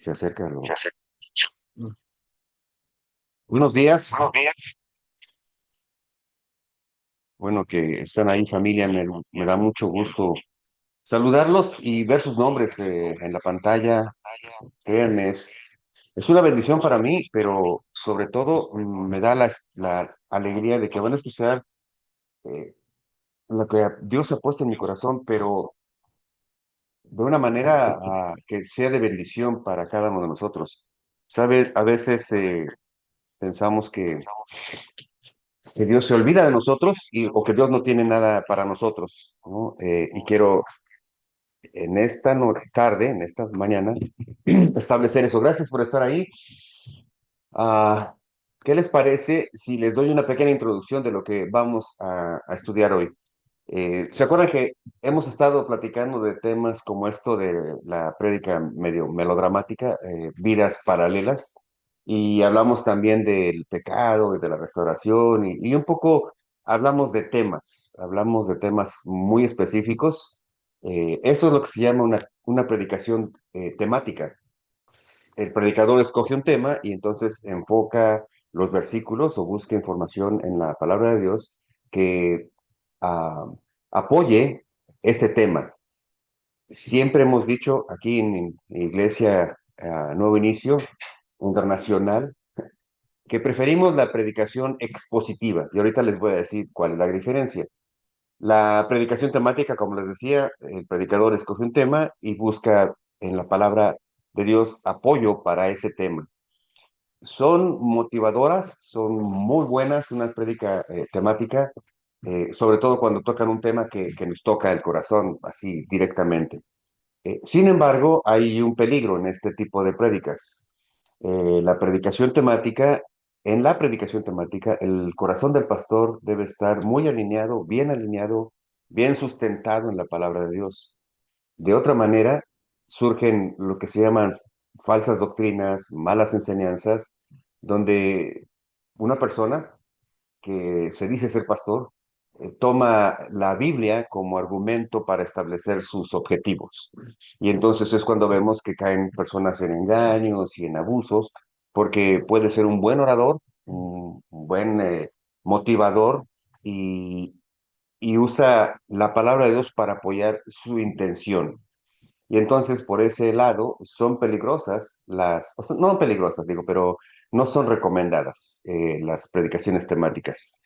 Se acerca lo. Buenos días. Buenos días. Bueno, que están ahí, familia. Me da mucho gusto saludarlos y ver sus nombres en la pantalla. Créanme, es una bendición para mí, pero sobre todo me da la alegría de que van a escuchar eh, lo que Dios ha puesto en mi corazón, pero de una manera que sea de bendición para cada uno de nosotros. ¿Sabe? A veces pensamos que Dios se olvida de nosotros o que Dios no tiene nada para nosotros, ¿no? Y quiero en esta tarde, en esta mañana, establecer eso. Gracias por estar ahí. Ah, ¿Qué les parece si les doy una pequeña introducción de lo que vamos a estudiar hoy? ¿Se acuerdan que hemos estado platicando de temas como esto de la prédica medio melodramática, vidas paralelas? Y hablamos también del pecado y de la restauración y un poco hablamos de temas muy específicos. Eso es lo que se llama una predicación temática. El predicador escoge un tema y entonces enfoca los versículos o busca información en la palabra de Dios que ah, apoye ese tema. Siempre hemos dicho aquí en Iglesia Nuevo Inicio Internacional que preferimos la predicación expositiva y ahorita les voy a decir cuál es la diferencia. La predicación temática, como les decía, el predicador escoge un tema y busca en la palabra de Dios apoyo para ese tema. Son motivadoras, son muy buenas, una prédica temática, sobre todo cuando tocan un tema que nos toca el corazón así directamente. Sin embargo, hay un peligro en este tipo de prédicas. La predicación temática, en la predicación temática, el corazón del pastor debe estar muy alineado, bien sustentado en la palabra de Dios. De otra manera, surgen lo que se llaman falsas doctrinas, malas enseñanzas, donde una persona que se dice ser pastor toma la Biblia como argumento para establecer sus objetivos. Y entonces es cuando vemos que caen personas en engaños y en abusos, porque puede ser un buen orador, un buen motivador y, y usa la palabra de Dios para apoyar su intención. Y entonces por ese lado son peligrosas o sea, no peligrosas, digo, pero no son recomendadas las predicaciones temáticas.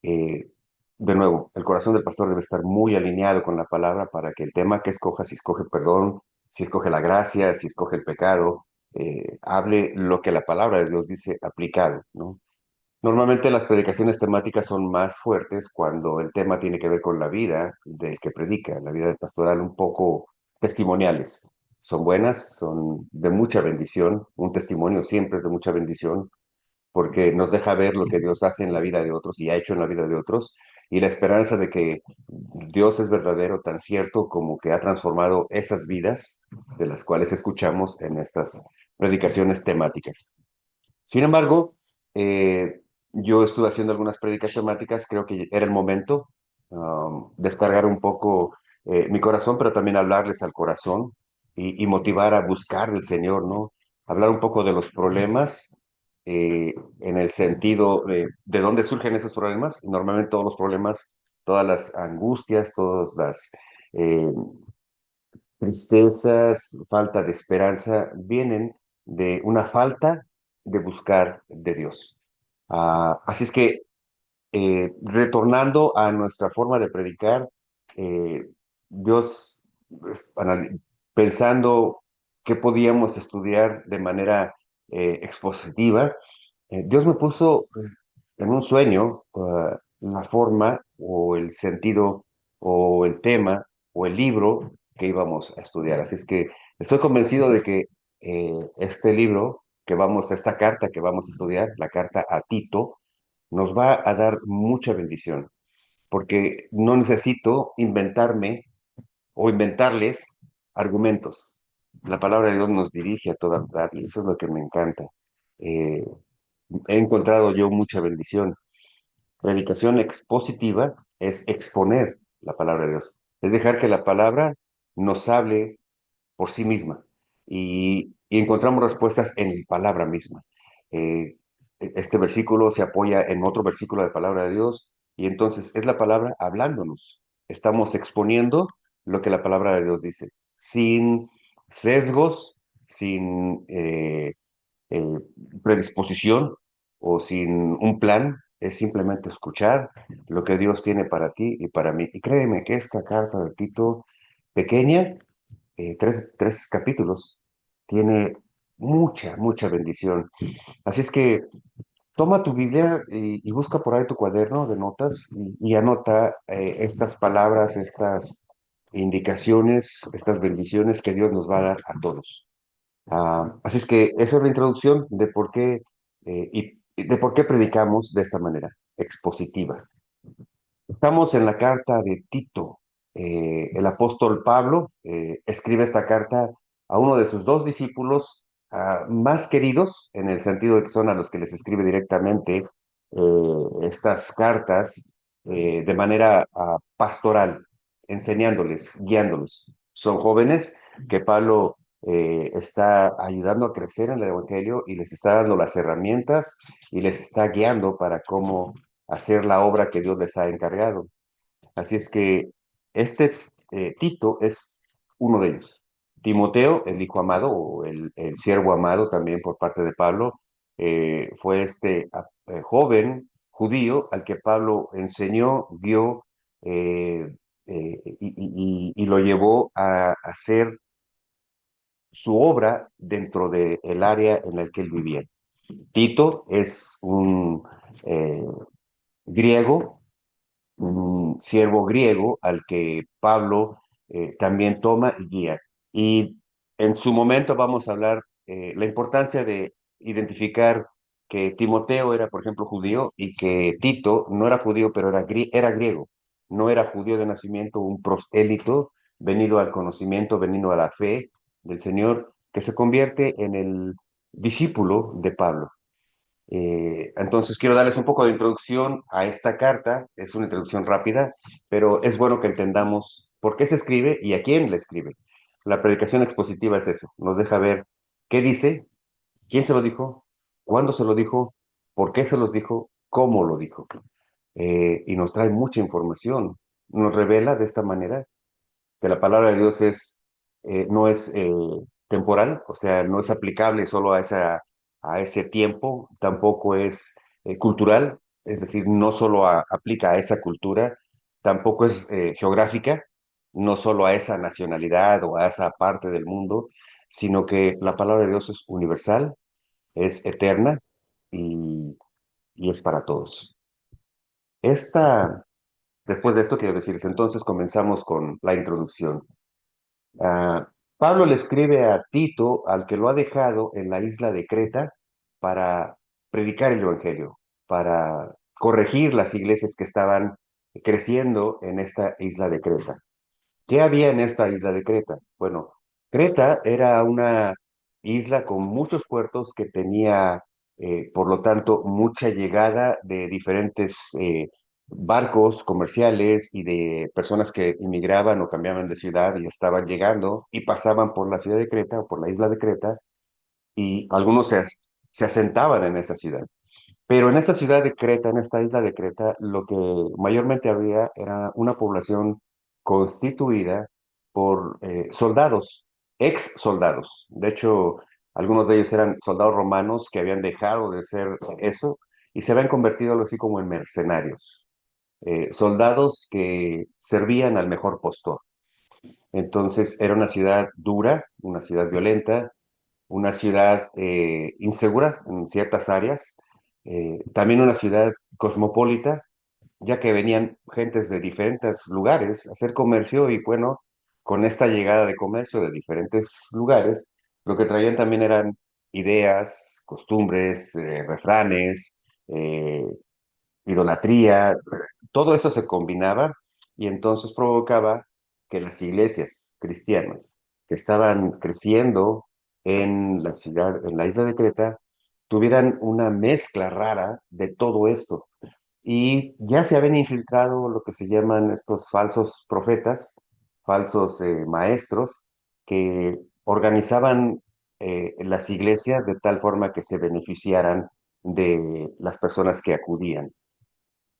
Eh, de nuevo, el corazón del pastor debe estar muy alineado con la palabra para que el tema que escoja, si escoge perdón, si escoge la gracia, si escoge el pecado, hable lo que la palabra de Dios dice aplicado, ¿no? Normalmente las predicaciones temáticas son más fuertes cuando el tema tiene que ver con la vida del que predica, la vida del pastoral, un poco testimoniales. Son buenas, son de mucha bendición, un testimonio siempre es de mucha bendición, porque nos deja ver lo que Dios hace en la vida de otros y ha hecho en la vida de otros, y la esperanza de que Dios es verdadero, tan cierto como que ha transformado esas vidas de las cuales escuchamos en estas predicaciones temáticas. Sin embargo, yo estuve haciendo algunas prédicas temáticas, creo que era el momento descargar un poco mi corazón, pero también hablarles al corazón y motivar a buscar del Señor, ¿no? Hablar un poco de los problemas en el sentido de dónde surgen esos problemas. Normalmente todos los problemas, todas las angustias, todas las eh, tristezas, falta de esperanza, vienen de una falta de buscar de Dios. Así es que, retornando a nuestra forma de predicar, eh, Dios, pensando qué podíamos estudiar de manera expositiva, Dios me puso en un sueño la forma o el sentido o el tema o el libro que íbamos a estudiar. Así es que estoy convencido de que este libro esta carta que vamos a estudiar, la carta a Tito, nos va a dar mucha bendición, porque no necesito inventarme o inventarles argumentos. La palabra de Dios nos dirige a toda verdad y eso es lo que me encanta. Eh, He encontrado yo mucha bendición. Predicación expositiva es exponer la palabra de Dios, es dejar que la palabra nos hable por sí misma. y encontramos respuestas en la palabra misma. Este versículo se apoya en otro versículo de la palabra de Dios y entonces es la palabra hablándonos. Estamos exponiendo lo que la palabra de Dios dice, sin sesgos, sin eh, predisposición o sin un plan, es simplemente escuchar lo que Dios tiene para ti y para mí. Y créeme que esta carta de Tito, pequeña, tres capítulos, tiene mucha, mucha bendición. Así es que toma tu Biblia y busca por ahí tu cuaderno de notas y anota estas palabras, estas indicaciones, estas bendiciones que Dios nos va a dar a todos. Así es que esa es la introducción de por qué y de por qué predicamos de esta manera, expositiva. Estamos en la carta de Tito. El apóstol Pablo escribe esta carta a uno de sus dos discípulos más queridos, en el sentido de que son a los que les escribe directamente estas cartas de manera pastoral, enseñándoles, guiándolos. Son jóvenes que Pablo está ayudando a crecer en el Evangelio y les está dando las herramientas y les está guiando para cómo hacer la obra que Dios les ha encargado. Así es que este Tito es uno de ellos. Timoteo, el hijo amado o el siervo amado también por parte de Pablo, fue este joven judío al que Pablo enseñó, guió y lo llevó a hacer su obra dentro del área en el que él vivía. Tito es un eh, griego, un siervo griego al que Pablo también toma y guía. Y en su momento vamos a hablar la importancia de identificar que Timoteo era, por ejemplo, judío y que Tito no era judío, pero era griego. No era judío de nacimiento, un prosélito venido al conocimiento, venido a la fe del Señor, que se convierte en el discípulo de Pablo. Entonces, quiero darles un poco de introducción a esta carta. Es una introducción rápida, pero es bueno que entendamos por qué se escribe y a quién le escribe. La predicación expositiva es eso, nos deja ver qué dice, quién se lo dijo, cuándo se lo dijo, por qué se los dijo, cómo lo dijo. Y nos trae mucha información. Nos revela de esta manera que la palabra de Dios no es temporal, o sea, no es aplicable solo a ese tiempo, tampoco es cultural, es decir, no solo aplica a esa cultura, tampoco es geográfica, no solo a esa nacionalidad o a esa parte del mundo, sino que la palabra de Dios es universal, es eterna y, y es para todos. Esta, Después de esto, quiero decirles, entonces comenzamos con la introducción. Ah, Pablo le escribe a Tito, al que lo ha dejado en la isla de Creta para predicar el Evangelio, para corregir las iglesias que estaban creciendo en esta isla de Creta. ¿Qué había en esta isla de Creta? Bueno, Creta era una isla con muchos puertos que tenía, por lo tanto, mucha llegada de diferentes barcos comerciales y de personas que inmigraban o cambiaban de ciudad y estaban llegando y pasaban por la ciudad de Creta o por la isla de Creta y algunos se asentaban en esa ciudad. Pero en esta ciudad de Creta, en esta isla de Creta, lo que mayormente había era una población constituida por soldados, ex soldados. De hecho, algunos de ellos eran soldados romanos que habían dejado de ser eso y se habían convertido algo así como en mercenarios, soldados que servían al mejor postor. Entonces era una ciudad dura, una ciudad violenta, una ciudad insegura en ciertas áreas, también una ciudad cosmopolita, ya que venían gentes de diferentes lugares a hacer comercio y bueno, con esta llegada de comercio de diferentes lugares, lo que traían también eran ideas, costumbres, refranes, eh, idolatría, todo eso se combinaba y entonces provocaba que las iglesias cristianas que estaban creciendo en la ciudad, en la isla de Creta, tuvieran una mezcla rara de todo esto. Y ya se habían infiltrado lo que se llaman estos falsos profetas, falsos maestros, que organizaban las iglesias de tal forma que se beneficiaran de las personas que acudían.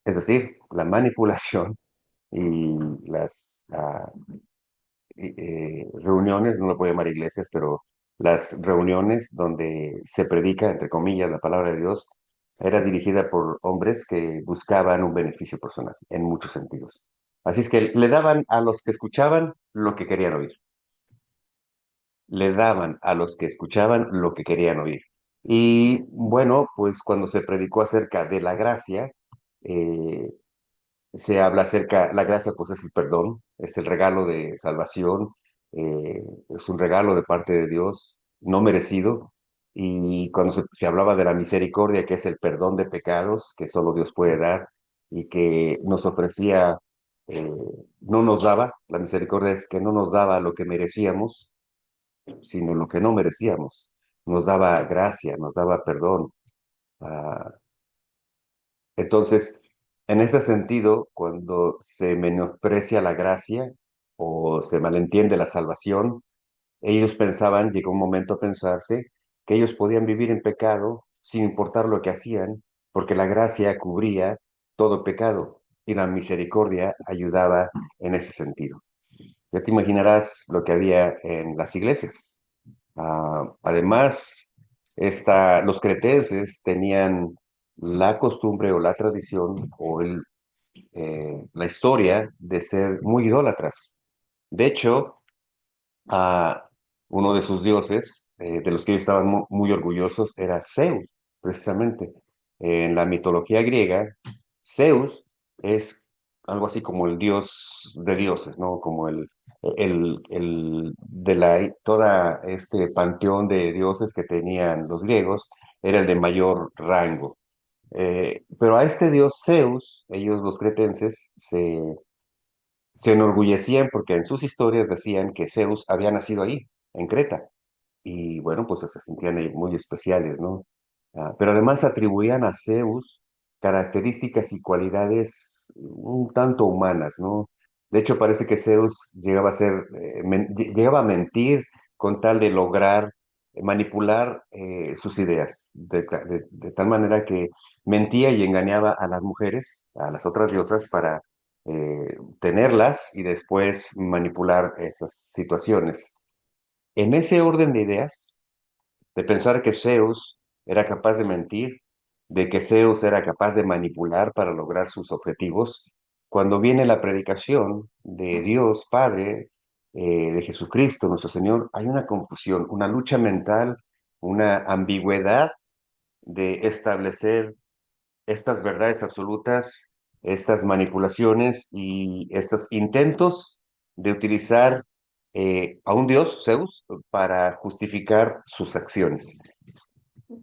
Es decir, la manipulación y las reuniones, no lo puedo llamar iglesias, pero las reuniones donde se predica, entre comillas, la palabra de Dios, era dirigida por hombres que buscaban un beneficio personal, en muchos sentidos. Así es que le daban a los que escuchaban lo que querían oír. Le daban a los que escuchaban lo que querían oír. Y bueno, pues cuando se predicó acerca de la gracia, eh, se habla acerca, la gracia pues es el perdón, es el regalo de salvación, es un regalo de parte de Dios, no merecido. Y cuando se hablaba de la misericordia, que es el perdón de pecados que solo Dios puede dar y que nos ofrecía, eh, no nos daba, la misericordia es que no nos daba lo que merecíamos, sino lo que no merecíamos. Nos daba gracia, nos daba perdón. Ah, entonces, en este sentido, cuando se menosprecia la gracia o se malentiende la salvación, ellos pensaban, llegó un momento a pensarse, que ellos podían vivir en pecado sin importar lo que hacían, porque la gracia cubría todo pecado y la misericordia ayudaba en ese sentido. Ya te imaginarás lo que había en las iglesias. Además, los cretenses tenían la costumbre o la tradición o la historia de ser muy idólatras. De hecho, a uno de sus dioses, de los que ellos estaban muy orgullosos, era Zeus, precisamente. En la mitología griega, Zeus es algo así como el dios de dioses, ¿no? Como el de toda este panteón de dioses que tenían los griegos, era el de mayor rango. Pero a este dios Zeus, ellos los cretenses se enorgullecían porque en sus historias decían que Zeus había nacido ahí, en Creta, y bueno, pues se sentían ahí muy especiales, ¿no? Pero además atribuían a Zeus características y cualidades un tanto humanas, ¿no? De hecho, parece que Zeus llegaba a llegaba a mentir con tal de lograr manipular sus ideas, de tal manera que mentía y engañaba a las mujeres, a las otras y otras, para tenerlas y después manipular esas situaciones. En ese orden de ideas, de pensar que Zeus era capaz de mentir, de que Zeus era capaz de manipular para lograr sus objetivos, cuando viene la predicación de Dios Padre, de Jesucristo, nuestro Señor, hay una confusión, una lucha mental, una ambigüedad de establecer estas verdades absolutas, estas manipulaciones y estos intentos de utilizar a un dios, Zeus, para justificar sus acciones.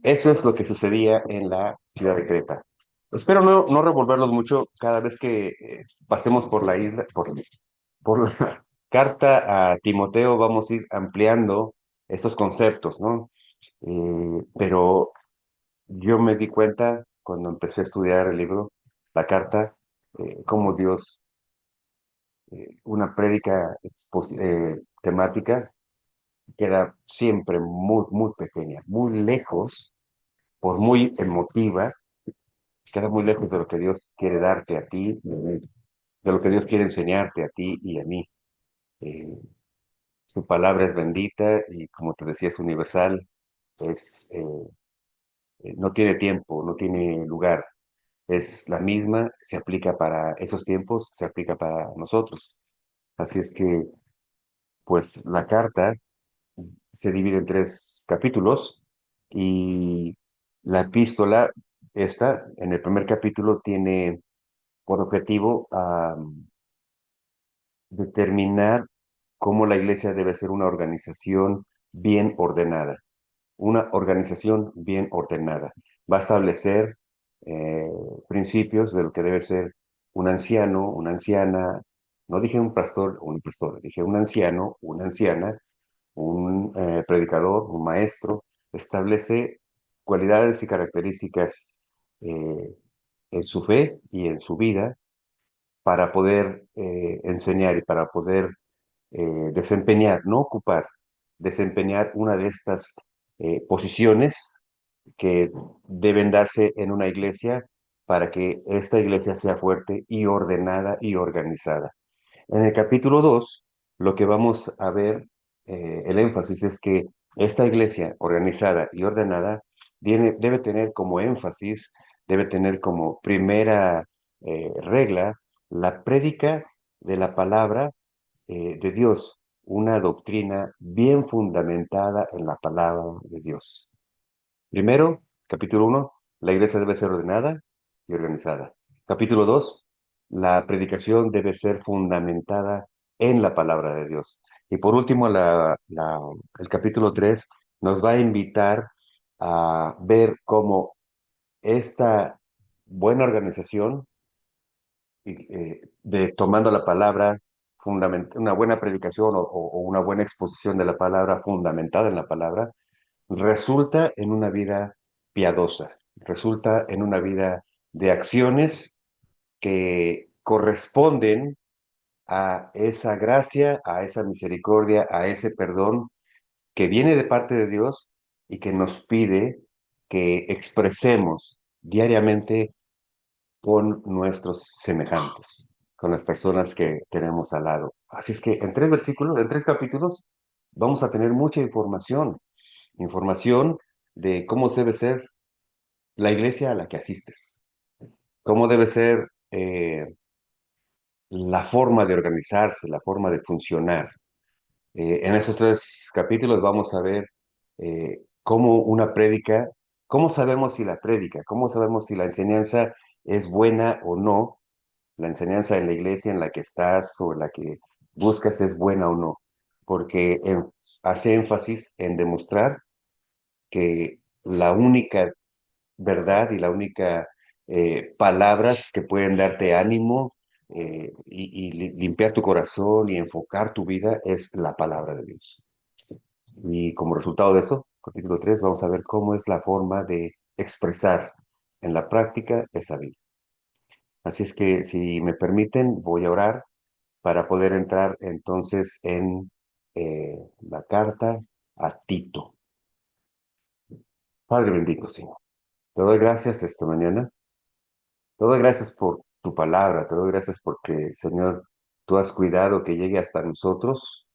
Eso es lo que sucedía en la ciudad de Creta. Espero no revolverlos mucho cada vez que pasemos por la isla, por la carta a Timoteo, vamos a ir ampliando estos conceptos, ¿no? Pero yo me di cuenta cuando empecé a estudiar el libro, la carta, cómo Dios, una prédica temática, queda siempre muy, muy pequeña, muy lejos, por muy emotiva, queda muy lejos de lo que Dios quiere darte a ti y a mí, de lo que Dios quiere enseñarte a ti y a mí. Eh, Su palabra es bendita y, como te decía, es universal, no tiene tiempo, no tiene lugar. Es la misma, se aplica para esos tiempos, se aplica para nosotros. Así es que, pues, la carta se divide en tres capítulos y la epístola, esta, en el primer capítulo, tiene por objetivo determinar cómo la iglesia debe ser una organización bien ordenada. Una organización bien ordenada. Va a establecer eh, principios de lo que debe ser un anciano, una anciana, no dije un pastor o un pastor, dije un anciano, una anciana, un predicador, un maestro, establece cualidades y características eh, en su fe y en su vida para poder enseñar y para poder desempeñar, no ocupar, desempeñar una de estas posiciones que deben darse en una iglesia para que esta iglesia sea fuerte y ordenada y organizada. En el capítulo 2, lo que vamos a ver, el énfasis es que esta iglesia organizada y ordenada debe tener como énfasis, debe tener como primera regla la prédica de la palabra de Dios, una doctrina bien fundamentada en la palabra de Dios. Primero, capítulo 1, la iglesia debe ser ordenada y organizada. Capítulo 2, la predicación debe ser fundamentada en la palabra de Dios. Y por último, el capítulo 3 nos va a invitar a ver cómo esta buena organización, de tomando la palabra, una buena predicación o una buena exposición de la palabra fundamentada en la palabra, resulta en una vida piadosa, resulta en una vida de acciones que corresponden a esa gracia, a esa misericordia, a ese perdón que viene de parte de Dios y que nos pide que expresemos diariamente con nuestros semejantes, con las personas que tenemos al lado. Así es que en 3 versículos, en 3 capítulos, vamos a tener mucha información de cómo debe ser la iglesia a la que asistes, cómo debe ser la forma de organizarse, la forma de funcionar. En esos 3 capítulos vamos a ver cómo una prédica, cómo sabemos si la prédica, cómo sabemos si la enseñanza es buena o no, la enseñanza en la iglesia en la que estás o en la que buscas es buena o no, porque hace énfasis en demostrar que la única verdad y la única palabras que pueden darte ánimo y limpiar tu corazón y enfocar tu vida es la palabra de Dios. Y como resultado de eso, capítulo 3, vamos a ver cómo es la forma de expresar en la práctica esa vida. Así es que si me permiten, voy a orar para poder entrar entonces en la carta a Tito. Padre bendito, Señor. Te doy gracias esta mañana. Te doy gracias por tu palabra, te doy gracias porque, Señor, tú has cuidado que llegue hasta nosotros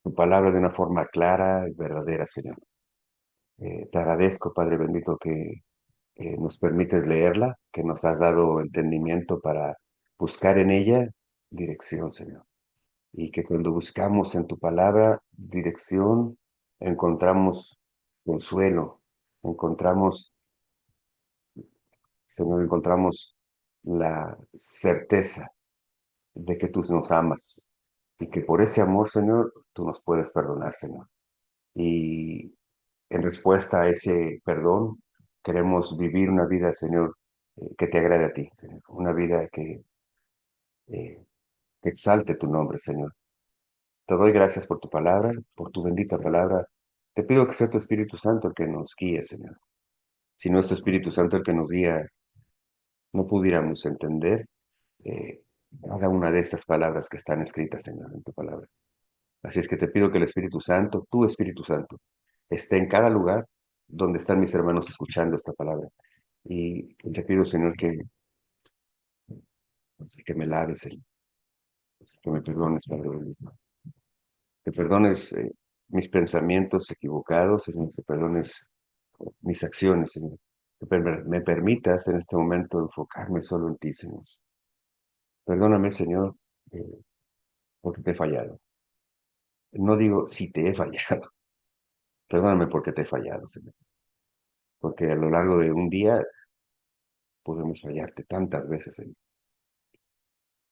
tu palabra de una forma clara y verdadera, Señor. Te agradezco, Padre bendito, que nos permites leerla, que nos has dado entendimiento para buscar en ella dirección, Señor. Y que cuando buscamos en tu palabra dirección, encontramos consuelo, encontramos, Señor, encontramos la certeza de que tú nos amas y que por ese amor, Señor, tú nos puedes perdonar, Señor. Y en respuesta a ese perdón, queremos vivir una vida, Señor, que te agrade a ti, Señor. Una vida eh, que exalte tu nombre, Señor. Te doy gracias por tu palabra, por tu bendita palabra. Te pido que sea tu Espíritu Santo el que nos guíe, Señor. Si no es tu Espíritu Santo el que nos guía, no pudiéramos entender eh, cada una de estas palabras que están escritas, Señor, en tu palabra. Así es que te pido que el Espíritu Santo, tu Espíritu Santo, esté en cada lugar donde están mis hermanos escuchando esta palabra. Y te pido, Señor, que me laves, que me perdones, Padre bendito. Que perdones mis pensamientos equivocados, Señor, que perdones mis acciones, Señor. Que me permitas en este momento enfocarme solo en ti, Señor. Perdóname, Señor, eh, porque te he fallado. No digo si te he fallado, perdóname porque te he fallado, Señor. Porque a lo largo de un día podemos fallarte tantas veces, Señor.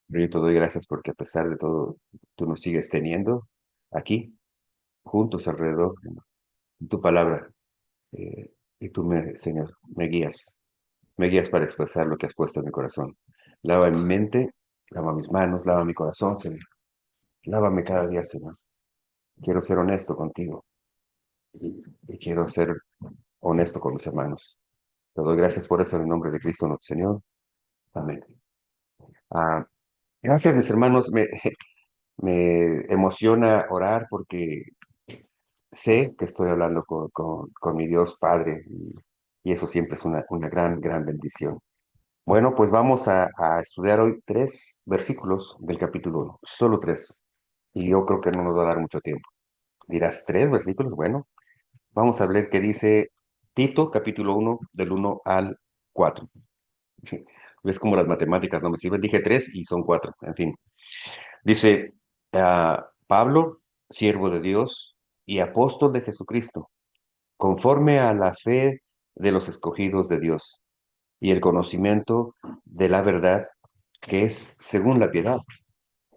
Pero yo te doy gracias porque a pesar de todo, tú nos sigues teniendo aquí, juntos alrededor de tu palabra. Y tú, Señor, me guías para expresar lo que has puesto en mi corazón. Lava mi mente, lava mis manos, lava mi corazón, Señor. Lávame cada día, Señor. Quiero ser honesto contigo y quiero ser honesto con mis hermanos. Te doy gracias por eso en el nombre de Cristo nuestro Señor. Amén. Ah, gracias, mis hermanos. Me emociona orar porque sé que estoy hablando con mi Dios Padre y eso siempre es una gran, gran bendición. Bueno, pues vamos a estudiar hoy 3 versículos del capítulo 1, solo 3. Y yo creo que no nos va a dar mucho tiempo. Dirás, ¿3 versículos? Bueno, vamos a ver qué dice Tito, capítulo 1, del 1 al 4. Ves como las matemáticas no me sirven. Dije 3 y son 4. En fin. Dice, Pablo, siervo de Dios y apóstol de Jesucristo, conforme a la fe de los escogidos de Dios y el conocimiento de la verdad que es según la piedad,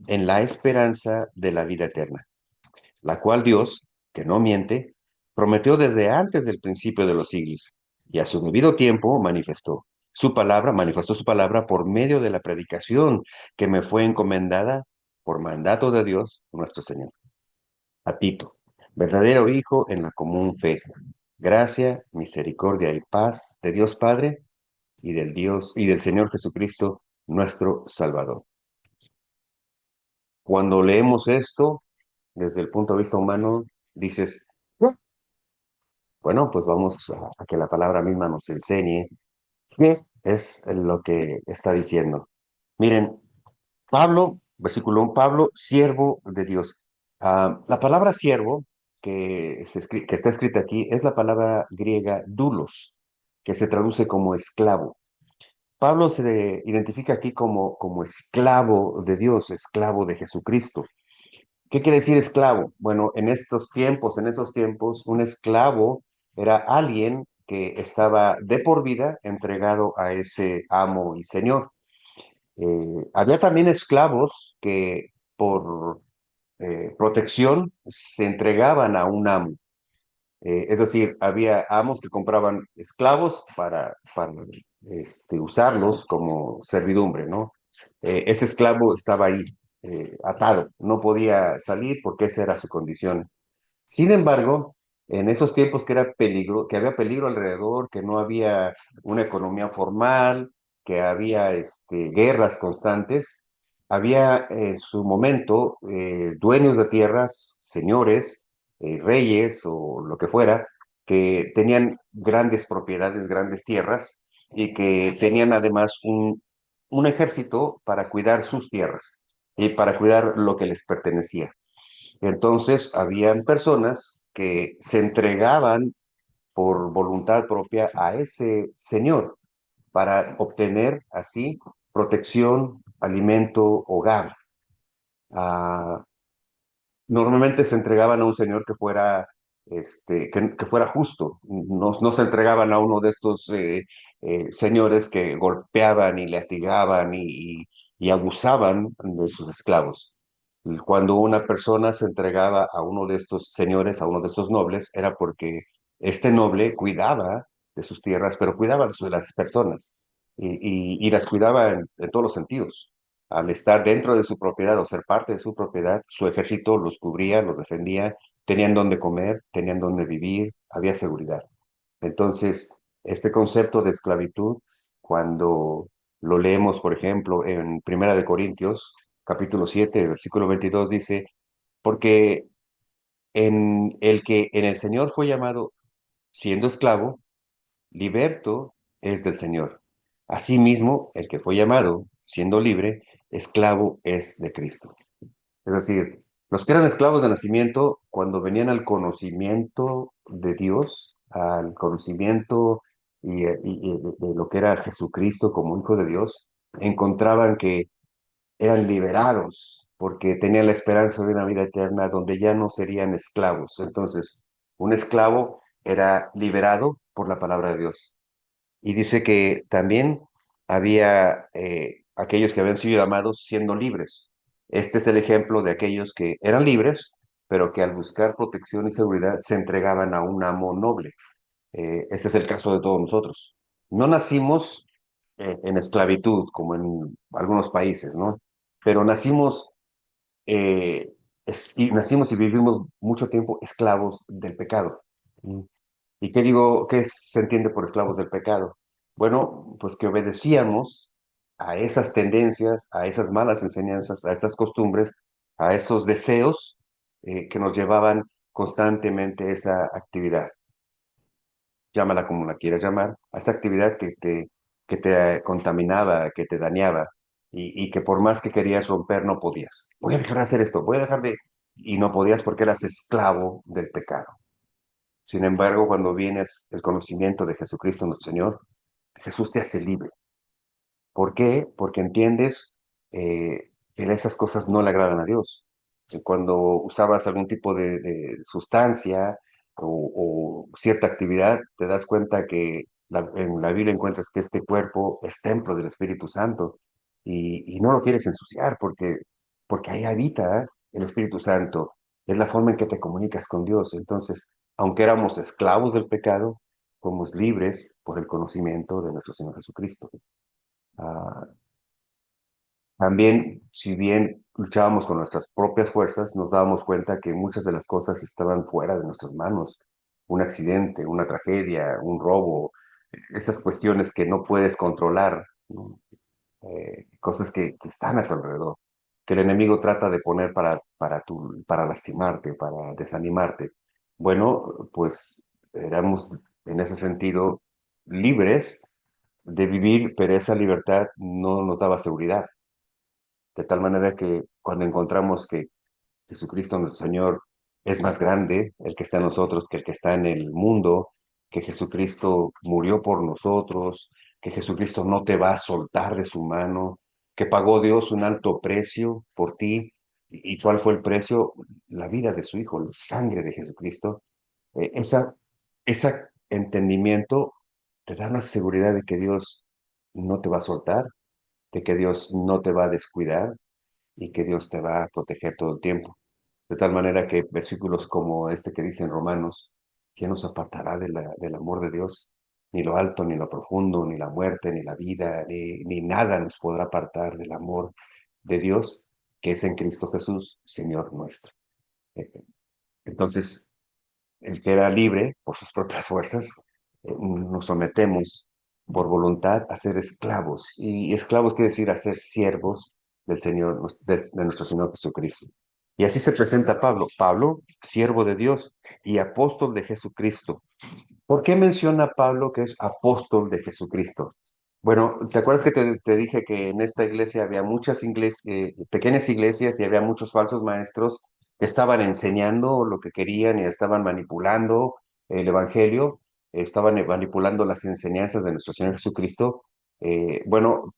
en la esperanza de la vida eterna, la cual Dios, que no miente, prometió desde antes del principio de los siglos, y a su debido tiempo manifestó su palabra por medio de la predicación que me fue encomendada por mandato de Dios nuestro Señor. A Tito, verdadero hijo en la común fe, gracia, misericordia y paz de Dios Padre y del Señor Jesucristo, nuestro Salvador. Cuando leemos esto, desde el punto de vista humano, dices, bueno, pues vamos a que la palabra misma nos enseñe qué es lo que está diciendo. Miren, Pablo, versículo 1, Pablo, siervo de Dios. La palabra siervo que está escrita aquí es la palabra griega doulos, que se traduce como esclavo. Pablo se identifica aquí como esclavo de Dios, esclavo de Jesucristo. ¿Qué quiere decir esclavo? Bueno, en esos tiempos, un esclavo era alguien que estaba de por vida entregado a ese amo y señor. Había también esclavos que por protección se entregaban a un amo. Es decir, había amos que compraban esclavos para usarlos como servidumbre, ¿no? Ese esclavo estaba ahí, atado, no podía salir porque esa era su condición. Sin embargo, en esos tiempos que había peligro alrededor, que no había una economía formal, que había guerras constantes, había en su momento dueños de tierras, señores, reyes o lo que fuera, que tenían grandes propiedades, grandes tierras y que tenían además un ejército para cuidar sus tierras y para cuidar lo que les pertenecía. Entonces, habían personas que se entregaban por voluntad propia a ese señor para obtener así protección, alimento, hogar. Ah, Normalmente se entregaban a un señor que fuera justo. No, no se entregaban a uno de estos señores que golpeaban y latigaban y abusaban de sus esclavos. Cuando una persona se entregaba a uno de estos señores, a uno de estos nobles, era porque este noble cuidaba de sus tierras, pero cuidaba de las personas y las cuidaba en todos los sentidos. Al estar dentro de su propiedad o ser parte de su propiedad, su ejército los cubría, los defendía, tenían donde comer, tenían donde vivir, había seguridad. Entonces, este concepto de esclavitud, cuando lo leemos, por ejemplo, en Primera de Corintios, capítulo 7, versículo 22, dice, porque en el que en el Señor fue llamado siendo esclavo, liberto es del Señor. Asimismo, el que fue llamado siendo libre, esclavo es de Cristo. Es decir, los que eran esclavos de nacimiento, cuando venían al conocimiento de Dios, al conocimiento de lo que era Jesucristo como Hijo de Dios, encontraban que eran liberados porque tenían la esperanza de una vida eterna donde ya no serían esclavos. Entonces, un esclavo era liberado por la palabra de Dios. Y dice que también había aquellos que habían sido llamados siendo libres. Este es el ejemplo de aquellos que eran libres, pero que al buscar protección y seguridad se entregaban a un amo noble. Ese es el caso de todos nosotros. No nacimos en esclavitud, como en algunos países, ¿no? Pero eh, nacimos y vivimos mucho tiempo esclavos del pecado. ¿Mm? ¿Y qué digo, se entiende por esclavos del pecado? Bueno, pues que obedecíamos a esas tendencias, a esas malas enseñanzas, a esas costumbres, a esos deseos que nos llevaban constantemente esa actividad, llámala como la quieras llamar, a esa actividad que te contaminaba, que te dañaba, y que por más que querías romper, no podías. Voy a dejar de hacer esto, voy a dejar de... Y no podías porque eras esclavo del pecado. Sin embargo, cuando vienes el conocimiento de Jesucristo nuestro Señor, Jesús te hace libre. ¿Por qué? Porque entiendes que esas cosas no le agradan a Dios. Cuando usabas algún tipo de sustancia o cierta actividad, te das cuenta que en la Biblia encuentras que este cuerpo es templo del Espíritu Santo y no lo quieres ensuciar porque ahí habita el Espíritu Santo. Es la forma en que te comunicas con Dios. Entonces, aunque éramos esclavos del pecado, somos libres por el conocimiento de nuestro Señor Jesucristo. Ah, también, si bien luchábamos con nuestras propias fuerzas, nos dábamos cuenta que muchas de las cosas estaban fuera de nuestras manos. Un accidente, una tragedia, un robo, esas cuestiones que no puedes controlar, ¿no? Cosas que están a tu alrededor, que el enemigo trata de poner para lastimarte, para desanimarte. Bueno, pues éramos en ese sentido libres de vivir, pero esa libertad no nos daba seguridad. De tal manera que cuando encontramos que Jesucristo nuestro Señor es más grande, el que está en nosotros, que el que está en el mundo, que Jesucristo murió por nosotros, que Jesucristo no te va a soltar de su mano, que pagó Dios un alto precio por ti. ¿Y cuál fue el precio? La vida de su Hijo, la sangre de Jesucristo. Ese entendimiento te da una seguridad de que Dios no te va a soltar, de que Dios no te va a descuidar y que Dios te va a proteger todo el tiempo. De tal manera que versículos como este que dice en Romanos, ¿quién nos apartará del amor de Dios? Ni lo alto, ni lo profundo, ni la muerte, ni la vida, ni nada nos podrá apartar del amor de Dios, que es en Cristo Jesús, Señor nuestro. Eh, Entonces, el que era libre por sus propias fuerzas, nos sometemos por voluntad a ser esclavos. Y esclavos quiere decir a ser siervos del Señor, de nuestro Señor Jesucristo. Y así se presenta Pablo. Pablo, siervo de Dios y apóstol de Jesucristo. ¿Por qué menciona Pablo que es apóstol de Jesucristo? Bueno, ¿te acuerdas que te dije que en esta iglesia había muchas pequeñas iglesias y había muchos falsos maestros que estaban enseñando lo que querían y estaban manipulando el evangelio, estaban manipulando las enseñanzas de nuestro Señor Jesucristo? Bueno,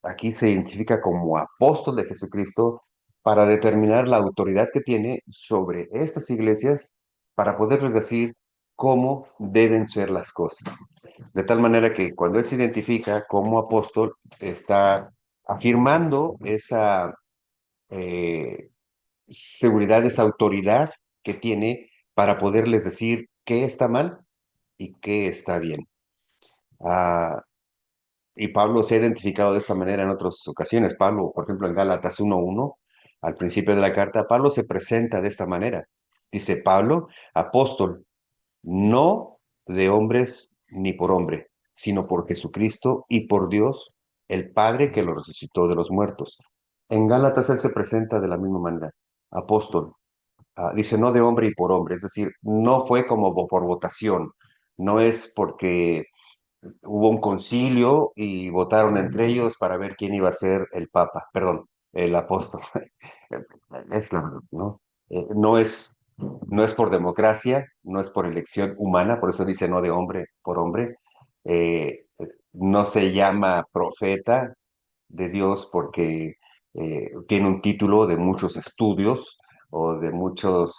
aquí se identifica como apóstol de Jesucristo para determinar la autoridad que tiene sobre estas iglesias para poderles decir cómo deben ser las cosas. De tal manera que cuando él se identifica como apóstol, está afirmando esa eh, seguridad, esa autoridad que tiene para poderles decir qué está mal y qué está bien. Ah, y Pablo se ha identificado de esta manera en otras ocasiones. Pablo, por ejemplo, en Gálatas 1:1, al principio de la carta, Pablo se presenta de esta manera. Dice Pablo, apóstol, no de hombres ni por hombre, sino por Jesucristo y por Dios, el Padre que lo resucitó de los muertos. En Gálatas él se presenta de la misma manera, apóstol. Dice no de hombre y por hombre, es decir, no fue como por votación, no es porque hubo un concilio y votaron entre ellos para ver quién iba a ser el papa, perdón, el apóstol. Es la verdad, ¿no? No es por democracia, no es por elección humana, por eso dice no de hombre por hombre. Eh, no se llama profeta de Dios porque tiene un título de muchos estudios o de muchos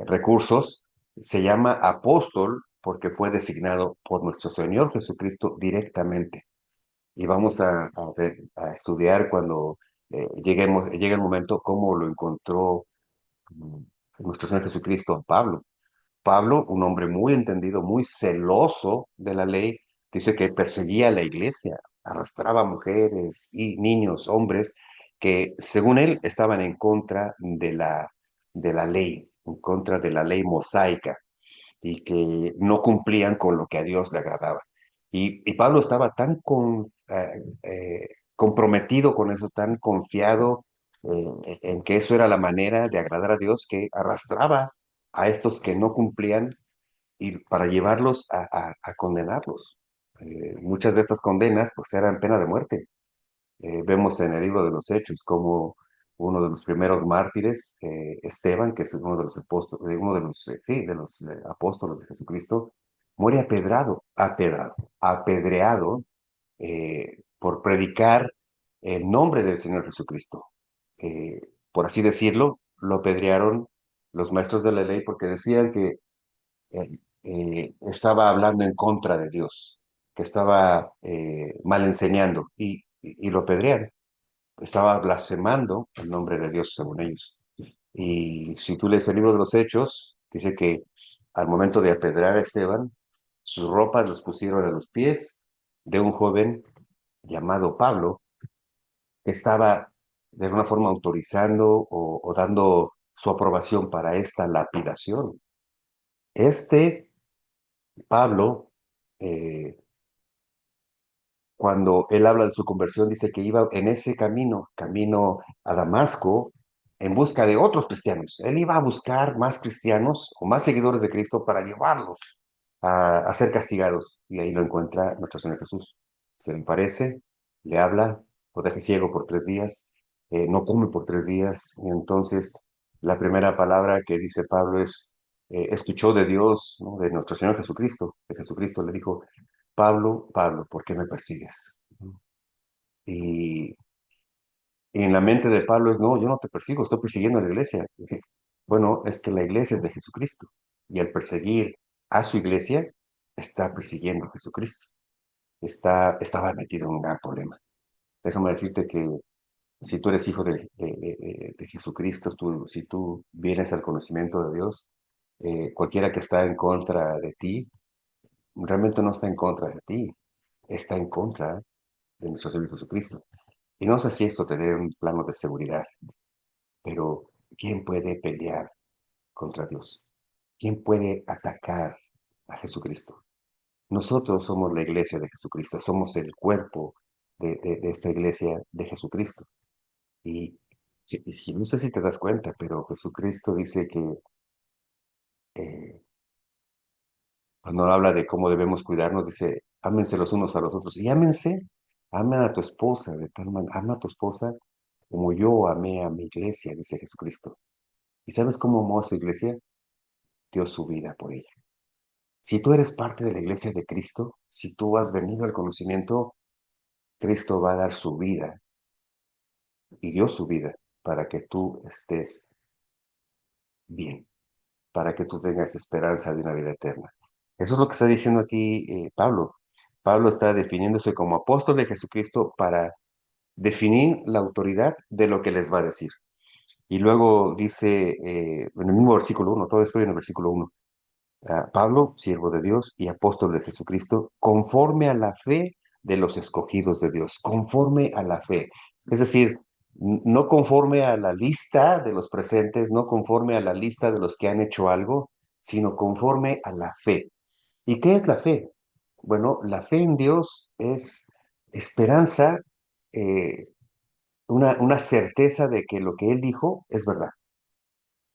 recursos. Se llama apóstol porque fue designado por nuestro Señor Jesucristo directamente. Y vamos a estudiar cuando llegue el momento cómo lo encontró mm, nuestro Señor Jesucristo a Pablo. Pablo, un hombre muy entendido, muy celoso de la ley, dice que perseguía a la iglesia, arrastraba a mujeres y niños, hombres, que según él estaban en contra de la ley, en contra de la ley mosaica y que no cumplían con lo que a Dios le agradaba. Y Pablo estaba tan comprometido con eso, tan confiado en que eso era la manera de agradar a Dios que arrastraba a estos que no cumplían y para llevarlos a condenarlos. Muchas de estas condenas pues eran pena de muerte. Vemos en el libro de los Hechos como uno de los primeros mártires, Esteban, que es uno de los apóstoles, uno de los, sí, de los apóstoles de Jesucristo, muere apedreado por predicar el nombre del Señor Jesucristo. Por así decirlo, lo apedrearon los maestros de la ley porque decían que estaba hablando en contra de Dios, que estaba mal enseñando y lo apedrearon. Estaba blasfemando el nombre de Dios según ellos. Y si tú lees el libro de los Hechos, dice que al momento de apedrear a Esteban, sus ropas los pusieron a los pies de un joven llamado Pablo, que estaba de alguna forma autorizando o dando su aprobación para esta lapidación. Este Pablo, eh, cuando él habla de su conversión, dice que iba en ese camino, camino a Damasco, en busca de otros cristianos. Él iba a buscar más cristianos o más seguidores de Cristo para llevarlos a ser castigados. Y ahí lo encuentra nuestro Señor Jesús. Se le parece, le habla, lo deja ciego por 3 días, no come por 3 días. Y entonces la primera palabra que dice Pablo es, escuchó de Dios, ¿no? De nuestro Señor Jesucristo. De Jesucristo le dijo, Pablo, Pablo, ¿por qué me persigues? Y, y en la mente de Pablo es, no, yo no te persigo, estoy persiguiendo a la iglesia. Dije, bueno, es que la iglesia es de Jesucristo. Y al perseguir a su iglesia, está persiguiendo a Jesucristo. Estaba metido en un gran problema. Déjame decirte que si tú eres hijo de Jesucristo, si tú vienes al conocimiento de Dios, cualquiera que está en contra de ti, realmente no está en contra de ti, está en contra de nuestro Señor Jesucristo. Y no sé si esto te dé un plano de seguridad, pero ¿quién puede pelear contra Dios? ¿Quién puede atacar a Jesucristo? Nosotros somos la iglesia de Jesucristo, somos el cuerpo de esta iglesia de Jesucristo. Y, no sé si te das cuenta, pero Jesucristo dice que eh, cuando habla de cómo debemos cuidarnos, dice, ámense los unos a los otros y ámense, ama a tu esposa, de tal manera, ama a tu esposa como yo amé a mi iglesia, dice Jesucristo. ¿Y sabes cómo amó a su iglesia? Dio su vida por ella. Si tú eres parte de la iglesia de Cristo, si tú has venido al conocimiento, Cristo va a dar su vida y dio su vida para que tú estés bien, para que tú tengas esperanza de una vida eterna. Eso es lo que está diciendo aquí Pablo. Pablo está definiéndose como apóstol de Jesucristo para definir la autoridad de lo que les va a decir. Y luego dice en el mismo versículo 1, todo esto en el versículo 1, a Pablo, siervo de Dios y apóstol de Jesucristo, conforme a la fe de los escogidos de Dios, conforme a la fe. Es decir, no conforme a la lista de los presentes, no conforme a la lista de los que han hecho algo, sino conforme a la fe. ¿Y qué es la fe? Bueno, la fe en Dios es esperanza, eh, una certeza de que lo que Él dijo es verdad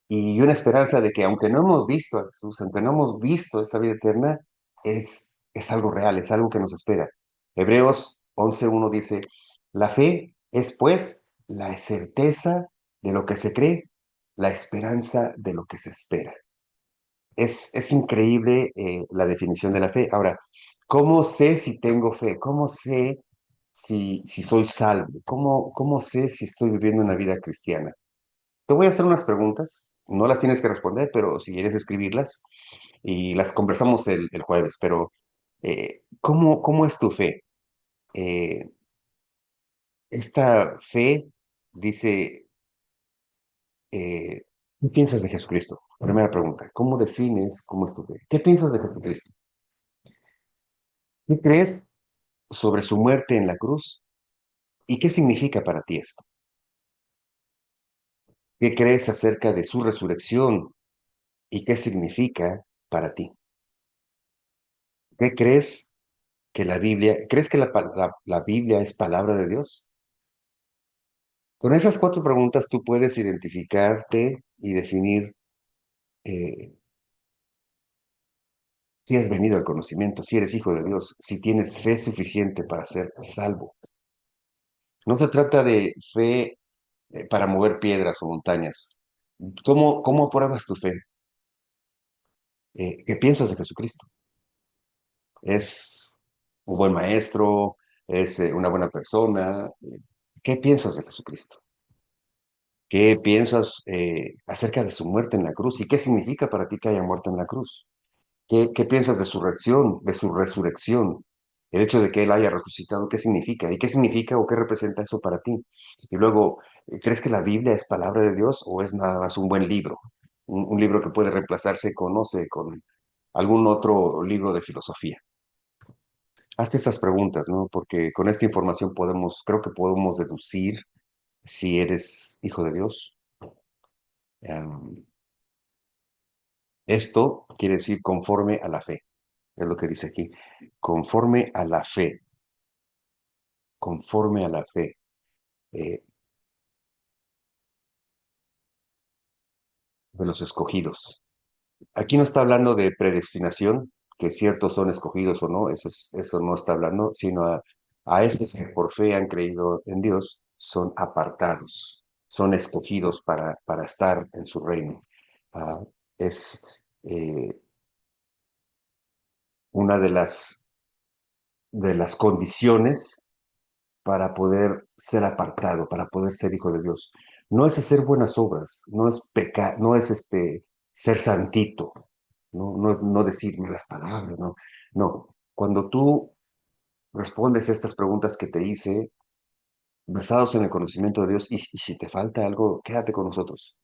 y una esperanza de que aunque no hemos visto a Jesús, aunque no hemos visto esa vida eterna, es algo real, es algo que nos espera. Hebreos 11:1 dice, la fe es pues la certeza de lo que se cree, la esperanza de lo que se espera. Es increíble la definición de la fe. Ahora, ¿cómo sé si tengo fe? ¿Cómo sé si soy salvo? ¿Cómo sé si estoy viviendo una vida cristiana? Te voy a hacer unas preguntas, no las tienes que responder, pero si quieres escribirlas y las conversamos el jueves, pero ¿cómo es tu fe? Eh, esta fe dice, ¿qué piensas de Jesucristo? Primera pregunta, ¿cómo defines cómo es tu fe? ¿Qué piensas de Jesucristo? ¿Qué crees sobre su muerte en la cruz? ¿Y qué significa para ti esto? ¿Qué crees acerca de su resurrección? ¿Y qué significa para ti? ¿Qué crees que la Biblia, crees que la Biblia es palabra de Dios? Con esas cuatro preguntas tú puedes identificarte y definir eh, si has venido al conocimiento, si eres hijo de Dios, si tienes fe suficiente para ser salvo. No se trata de fe para mover piedras o montañas. ¿Cómo pruebas tu fe? ¿Qué piensas de Jesucristo? ¿Es un buen maestro? ¿Es una buena persona? ¿Qué piensas de Jesucristo? ¿Qué piensas acerca de su muerte en la cruz? ¿Y qué significa para ti que haya muerto en la cruz? ¿Qué piensas de su resurrección? El hecho de que Él haya resucitado, ¿qué significa? ¿Y qué significa o qué representa eso para ti? Y luego, ¿crees que la Biblia es palabra de Dios o es nada más un buen libro? Un libro que puede reemplazarse con, no sé, con algún otro libro de filosofía. Hazte esas preguntas, ¿no? Porque con esta información creo que podemos deducir si eres hijo de Dios. Am, Esto quiere decir conforme a la fe, es lo que dice aquí. Conforme a la fe, conforme a la fe eh, de los escogidos. Aquí no está hablando de predestinación, que ciertos son escogidos o no, eso no está hablando, sino a estos que por fe han creído en Dios, son apartados, son escogidos para estar en su reino. Ah, es eh, una de las condiciones para poder ser apartado, para poder ser hijo de Dios. No es hacer buenas obras, no es pecar, no es ser santito, no es no decir malas palabras, no. No, cuando tú respondes a estas preguntas que te hice, basados en el conocimiento de Dios, y si te falta algo, quédate con nosotros.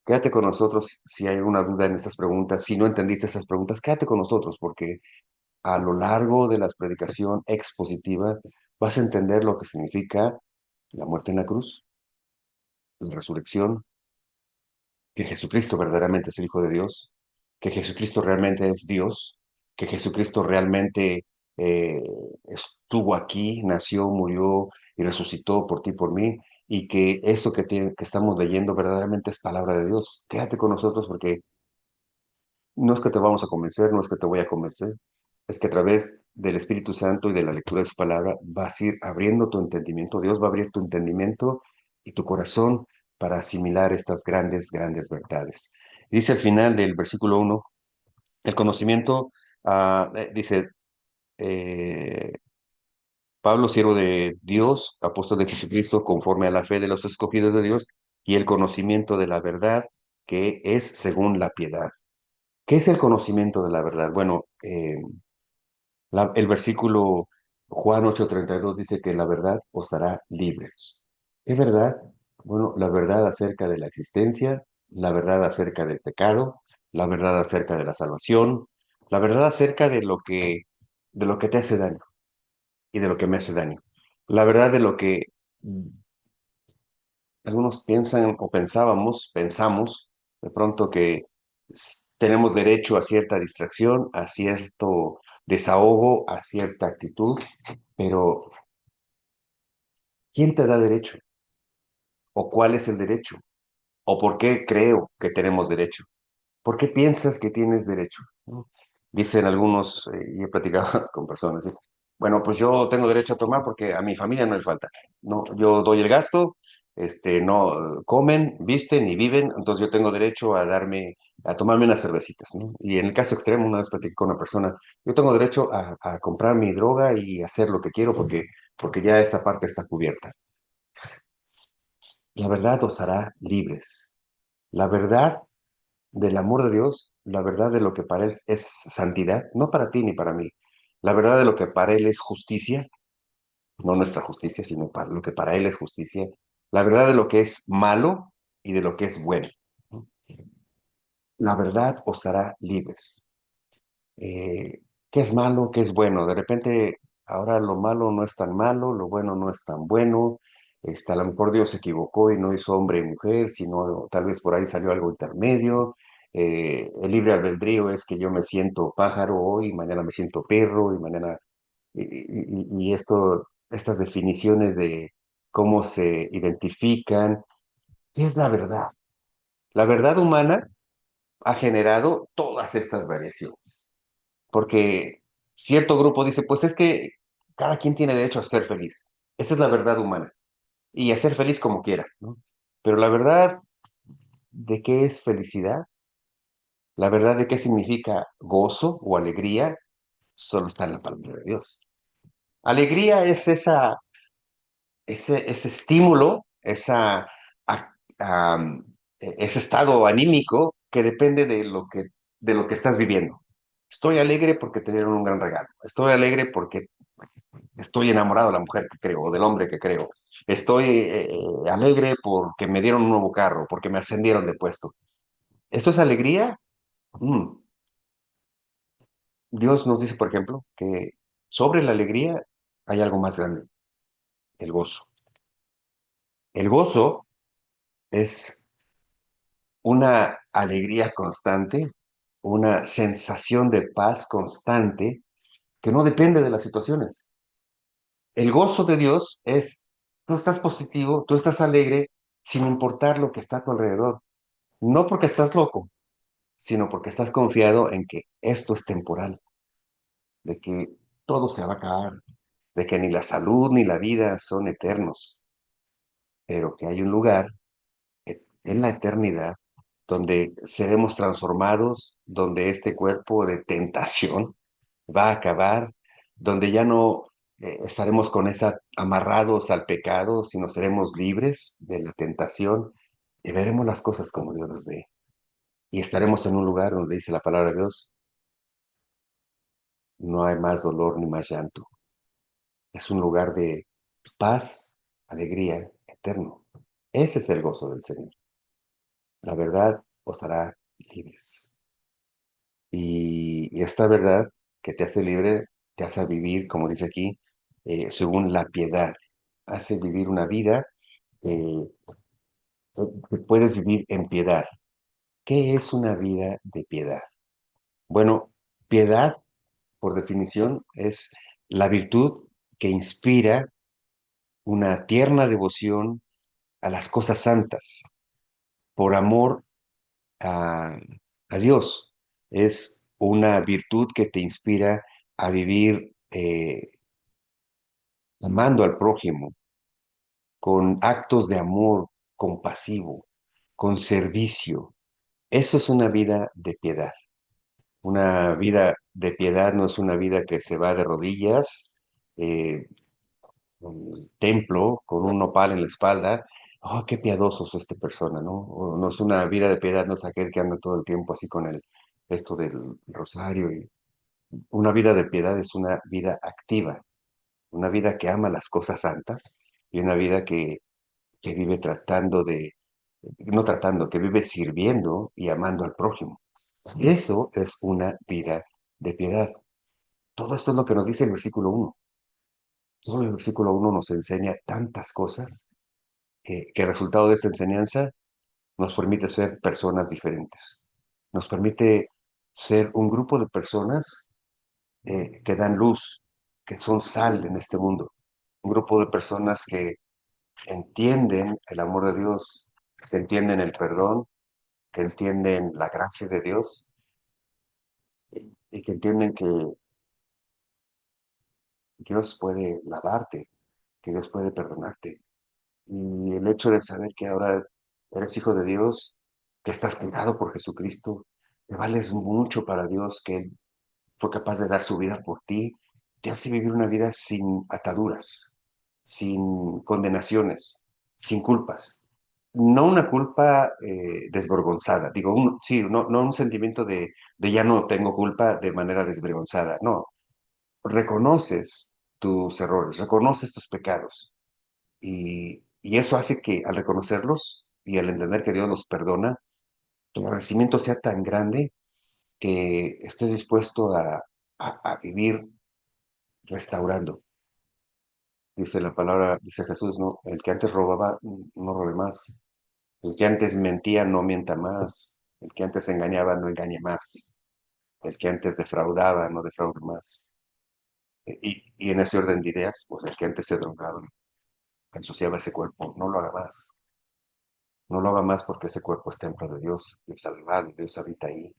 Quédate con nosotros si hay alguna duda en estas preguntas, si no entendiste estas preguntas, quédate con nosotros porque a lo largo de la predicación expositiva vas a entender lo que significa la muerte en la cruz, la resurrección, que Jesucristo verdaderamente es el Hijo de Dios, que Jesucristo realmente es Dios, que Jesucristo realmente eh, estuvo aquí, nació, murió y resucitó por ti, por mí, y que esto que estamos leyendo verdaderamente es palabra de Dios. Quédate con nosotros porque no es que te vamos a convencer, no es que te voy a convencer, es que a través del Espíritu Santo y de la lectura de su palabra vas a ir abriendo tu entendimiento. Dios va a abrir tu entendimiento y tu corazón para asimilar estas grandes, grandes verdades. Dice al final del versículo 1, el conocimiento, dice, eh, Pablo, siervo de Dios, apóstol de Jesucristo, conforme a la fe de los escogidos de Dios y el conocimiento de la verdad que es según la piedad. ¿Qué es el conocimiento de la verdad? Bueno, el versículo Juan 8:32 dice que la verdad os hará libres. ¿Qué verdad? Bueno, la verdad acerca de la existencia, la verdad acerca del pecado, la verdad acerca de la salvación, la verdad acerca de lo que te hace daño y de lo que me hace daño. La verdad de lo que algunos piensan o pensamos de pronto que tenemos derecho a cierta distracción, a cierto desahogo, a cierta actitud, pero ¿quién te da derecho? ¿O cuál es el derecho? ¿O por qué creo que tenemos derecho? ¿Por qué piensas que tienes derecho? ¿No? Dicen algunos, y he platicado con personas, ¿sí? Bueno, pues yo tengo derecho a tomar porque a mi familia no le falta. No, yo doy el gasto, no comen, visten y viven, entonces yo tengo derecho a tomarme unas cervecitas, ¿no? Y en el caso extremo, una vez platicé con una persona, yo tengo derecho a comprar mi droga y hacer lo que quiero porque ya esa parte está cubierta. La verdad os hará libres. La verdad del amor de Dios, la verdad de lo que para Él es santidad, no para ti ni para mí. La verdad de lo que para Él es justicia, no nuestra justicia, sino para lo que para Él es justicia. La verdad de lo que es malo y de lo que es bueno. La verdad os hará libres. ¿Qué es malo? ¿Qué es bueno? De repente, ahora lo malo no es tan malo, lo bueno no es tan bueno. A lo mejor Dios se equivocó y no hizo hombre y mujer, sino tal vez por ahí salió algo intermedio. El libre albedrío es que yo me siento pájaro hoy, mañana me siento perro y mañana... Y estas definiciones cómo se identifican. ¿Qué es la verdad? La verdad humana ha generado todas estas variaciones, porque cierto grupo dice, pues es que cada quien tiene derecho a ser feliz. Esa es la verdad humana y a ser feliz como quiera, ¿no? Pero la verdad de qué es felicidad, la verdad de qué significa gozo o alegría, solo está en la palabra de Dios. Alegría es ese estímulo, ese estado anímico que depende de lo que estás viviendo. Estoy alegre porque te dieron un gran regalo. Estoy alegre porque estoy enamorado de la mujer que creo o del hombre que creo. Estoy alegre porque me dieron un nuevo carro, porque me ascendieron de puesto. ¿Eso es alegría? Mm. Dios nos dice, por ejemplo, que sobre la alegría hay algo más grande, el gozo. El gozo es una alegría constante, una sensación de paz constante que no depende de las situaciones. El gozo de Dios es, tú estás positivo, tú estás alegre, sin importar lo que está a tu alrededor. No porque estás loco, sino porque estás confiado en que esto es temporal, de que todo se va a acabar, de que ni la salud ni la vida son eternos, pero que hay un lugar en la eternidad donde seremos transformados, donde este cuerpo de tentación va a acabar, donde ya no estaremos con esa amarrados al pecado, sino seremos libres de la tentación y veremos las cosas como Dios las ve. Y estaremos en un lugar donde dice la palabra de Dios, no hay más dolor ni más llanto. Es un lugar de paz, alegría, eterno. Ese es el gozo del Señor. La verdad os hará libres. Y esta verdad que te hace libre, te hace vivir, como dice aquí, según la piedad. Hace vivir una vida eh, que puedes vivir en piedad. ¿Qué es una vida de piedad? Bueno, piedad, por definición, es la virtud que inspira una tierna devoción a las cosas santas, por amor a, a Dios. Es una virtud que te inspira a vivir amando al prójimo, con actos de amor compasivo, con servicio. Eso es una vida de piedad. Una vida de piedad no es una vida que se va de rodillas, eh, un templo con un nopal en la espalda. Oh, qué piadoso es esta persona, ¿no? O no es una vida de piedad, no es aquel que anda todo el tiempo así con esto del rosario. Una vida de piedad es una vida activa, una vida que ama las cosas santas y una vida que vive no tratando, que vive sirviendo y amando al prójimo. Eso es una vida de piedad. Todo esto es lo que nos dice el versículo uno. Solo el versículo uno nos enseña tantas cosas que el resultado de esta enseñanza nos permite ser personas diferentes. Nos permite ser un grupo de personas que dan luz, que son sal en este mundo. Un grupo de personas que entienden el amor de Dios, que entienden el perdón, que entienden la gracia de Dios y que entienden que Dios puede lavarte, que Dios puede perdonarte. Y el hecho de saber que ahora eres hijo de Dios, que estás cuidado por Jesucristo, que vales mucho para Dios, que Él fue capaz de dar su vida por ti, te hace vivir una vida sin ataduras, sin condenaciones, sin culpas. No una culpa desvergonzada, digo, sí, no un sentimiento de ya no tengo culpa de manera desvergonzada, no, reconoces tus errores, reconoces tus pecados y eso hace que al reconocerlos y al entender que Dios los perdona, tu agradecimiento sea tan grande que estés dispuesto a vivir restaurando. Dice la palabra, dice Jesús, ¿no? El que antes robaba, no robe más. El que antes mentía, no mienta más. El que antes engañaba, no engañe más. El que antes defraudaba, no defraude más. Y en ese orden de ideas, pues el que antes se drogaba, ensuciaba ese cuerpo, no lo haga más. No lo haga más porque ese cuerpo es templo de Dios, Dios salvado, Dios habita ahí.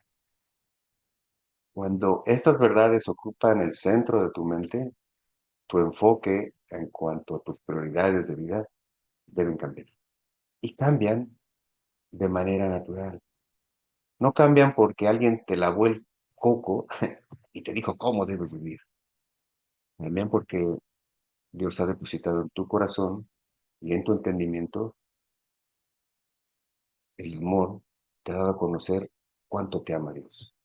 Cuando estas verdades ocupan el centro de tu mente, tu enfoque en cuanto a tus prioridades de vida deben cambiar. Y cambian de manera natural. No cambian porque alguien te lavó el coco y te dijo cómo debes vivir. Cambian porque Dios ha depositado en tu corazón y en tu entendimiento el amor, te ha dado a conocer cuánto te ama Dios,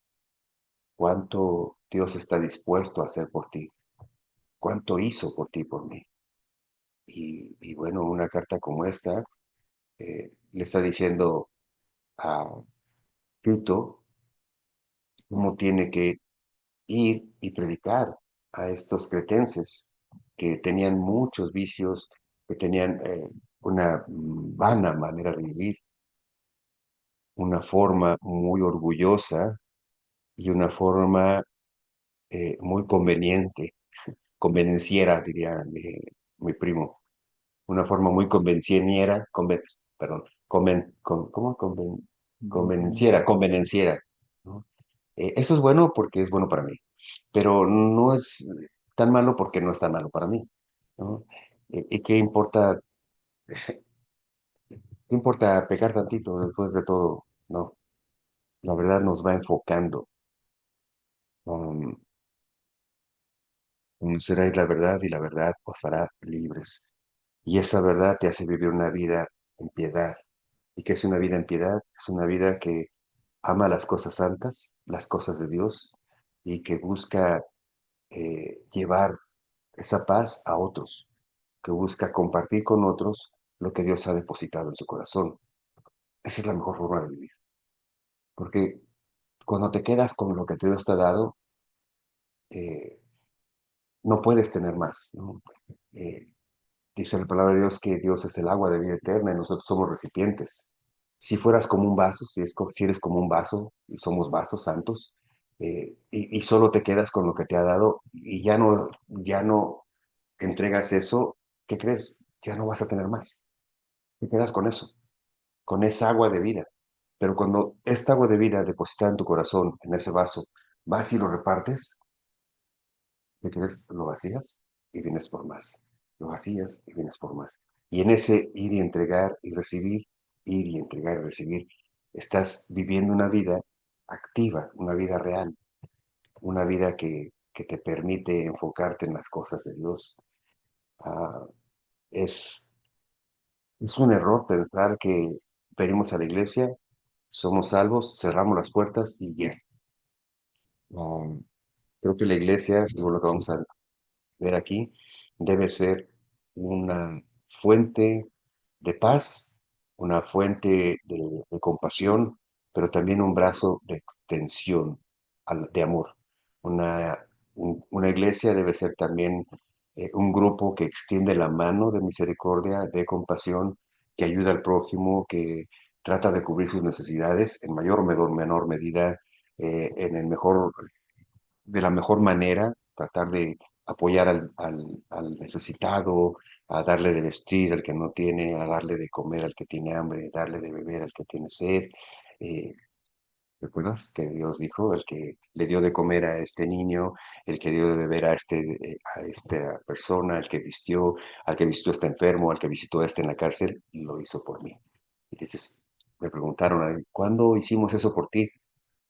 cuánto Dios está dispuesto a hacer por ti, cuánto hizo por ti y por mí. Y bueno, una carta como esta le está diciendo a Tito cómo tiene que ir y predicar a estos cretenses que tenían muchos vicios, que tenían una vana manera de vivir, una forma muy orgullosa y una forma muy conveniente, convenenciera, diría mi primo, una forma muy convenciera, perdón, ¿cómo? Convenenciera, ¿no? Eso es bueno porque es bueno para mí, pero no es tan malo porque no es tan malo para mí, ¿no? ¿Y qué importa pecar tantito después de todo? No, la verdad nos va enfocando. um, Conoceréis la verdad y la verdad os hará libres. Y esa verdad te hace vivir una vida en piedad. ¿Y qué es una vida en piedad? Es una vida que ama las cosas santas, las cosas de Dios, y que busca llevar esa paz a otros, que busca compartir con otros lo que Dios ha depositado en su corazón. Esa es la mejor forma de vivir. Porque cuando te quedas con lo que Dios te ha dado, eh, no puedes tener más, ¿no? Eh, Dice la palabra de Dios que Dios es el agua de vida eterna y nosotros somos recipientes. Si fueras como un vaso, si eres como un vaso y somos vasos santos, y solo te quedas con lo que te ha dado y ya no entregas eso, ¿qué crees? Ya no vas a tener más. Te quedas con eso, con esa agua de vida. Pero cuando esta agua de vida depositada en tu corazón, en ese vaso, vas y lo repartes, ¿qué crees? Lo vacías y vienes por más. Lo vacías y vienes por más. Y en ese ir y entregar y recibir, ir y entregar y recibir, estás viviendo una vida activa, una vida real, una vida que te permite enfocarte en las cosas de Dios. Ah, es, es un error pensar que venimos a la iglesia, somos salvos, cerramos las puertas y ya. No, creo que la iglesia, según lo que vamos a ver aquí, debe ser una fuente de paz, una fuente de compasión, pero también un brazo de extensión de amor. Una, una iglesia debe ser también un grupo que extiende la mano de misericordia, de compasión, que ayuda al prójimo, que trata de cubrir sus necesidades en mayor o menor medida, en el mejor de la mejor manera, tratar de apoyar al necesitado, a darle de vestir al que no tiene, a darle de comer al que tiene hambre, darle de beber al que tiene sed. Eh, ¿Recuerdas que Dios dijo, el que le dio de comer a este niño, el que dio de beber a esta persona, al que vistió a este enfermo, al que visitó a este en la cárcel, lo hizo por mí? Y dices, me preguntaron, ¿cuándo hicimos eso por ti?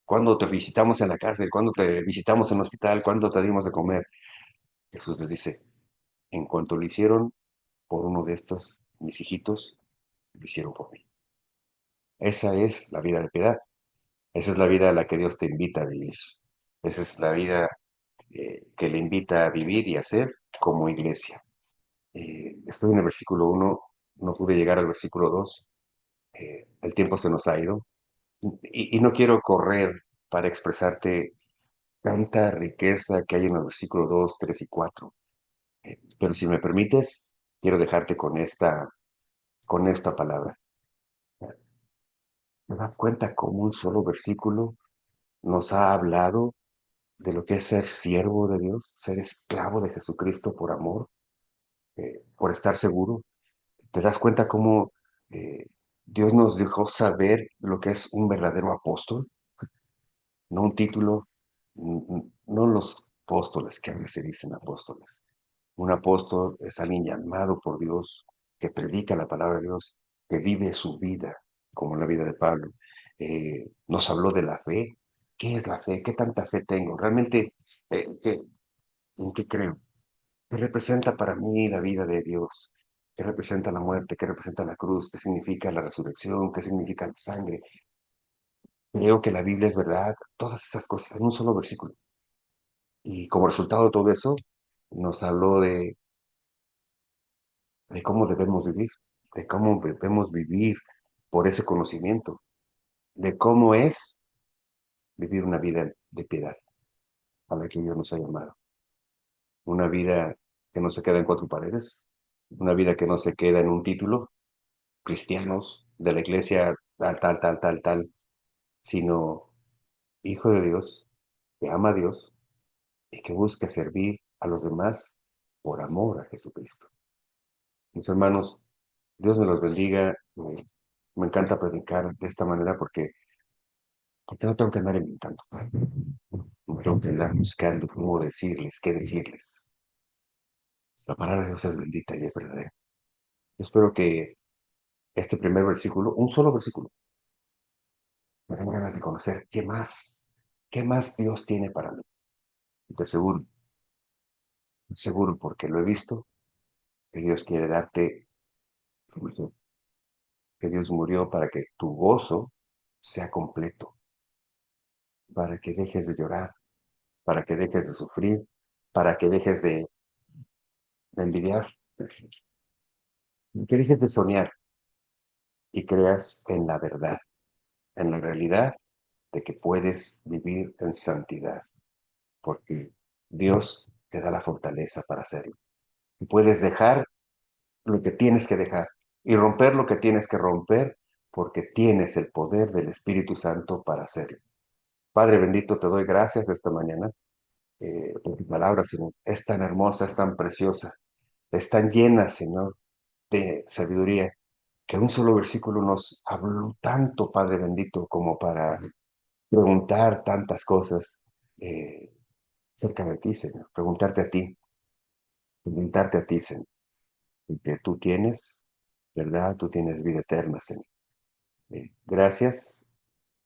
¿Cuándo te visitamos en la cárcel? ¿Cuándo te visitamos en el hospital? ¿Cuándo te dimos de comer? Jesús les dice, en cuanto lo hicieron por uno de estos, mis hijitos, lo hicieron por mí. Esa es la vida de piedad. Esa es la vida a la que Dios te invita a vivir. Esa es la vida que le invita a vivir y a hacer como iglesia. Estoy en el versículo 1, no pude llegar al versículo 2. El tiempo se nos ha ido y no quiero correr para expresarte tanta riqueza que hay en los versículos 2, 3 y 4. Pero si me permites, quiero dejarte con esta palabra. ¿Te das cuenta cómo un solo versículo nos ha hablado de lo que es ser siervo de Dios, ser esclavo de Jesucristo por amor, por estar seguro? te das cuenta cómo eh, Dios nos dejó saber lo que es un verdadero apóstol, no un título, no los apóstoles que a veces se dicen apóstoles. Un apóstol es alguien llamado por Dios, que predica la palabra de Dios, que vive su vida, como la vida de Pablo. Nos habló de la fe. ¿Qué es la fe? ¿Qué tanta fe tengo? Realmente, ¿en qué creo? ¿Qué representa para mí la vida de Dios? ¿Qué representa la muerte? ¿Qué representa la cruz? ¿Qué significa la resurrección? ¿Qué significa la sangre? Creo que la Biblia es verdad. Todas esas cosas en un solo versículo. Y como resultado de todo eso, nos habló de cómo debemos vivir, de cómo debemos vivir por ese conocimiento, de cómo es vivir una vida de piedad a la que Dios nos ha llamado. Una vida que no se queda en cuatro paredes, una vida que no se queda en un título, cristianos de la iglesia tal, tal, tal, tal, tal, sino hijo de Dios, que ama a Dios y que busca servir a los demás por amor a Jesucristo. Mis hermanos, Dios me los bendiga. Me encanta predicar de esta manera porque no tengo que andar inventando. No tengo que andar buscando cómo decirles, qué decirles. La palabra de Dios es bendita y es verdadera. Espero que este primer versículo, un solo versículo, me den ganas de conocer qué más Dios tiene para mí. Y te aseguro, seguro porque lo he visto, que Dios quiere darte solución, que Dios murió para que tu gozo sea completo, para que dejes de llorar, para que dejes de sufrir, para que dejes de envidiar, que dejes de soñar y creas en la verdad, en la realidad de que puedes vivir en santidad, porque Dios te da la fortaleza para hacerlo. Y puedes dejar lo que tienes que dejar y romper lo que tienes que romper, porque tienes el poder del Espíritu Santo para hacerlo. Padre bendito, te doy gracias esta mañana por tu palabra, Señor. Es tan hermosa, es tan preciosa, es tan llena, Señor, de sabiduría, que un solo versículo nos habló tanto, Padre bendito, como para preguntar tantas cosas cerca de ti, Señor. Preguntarte a ti, preguntarte a ti, Señor, porque tú tienes, ¿verdad? Tú tienes vida eterna, Señor. Gracias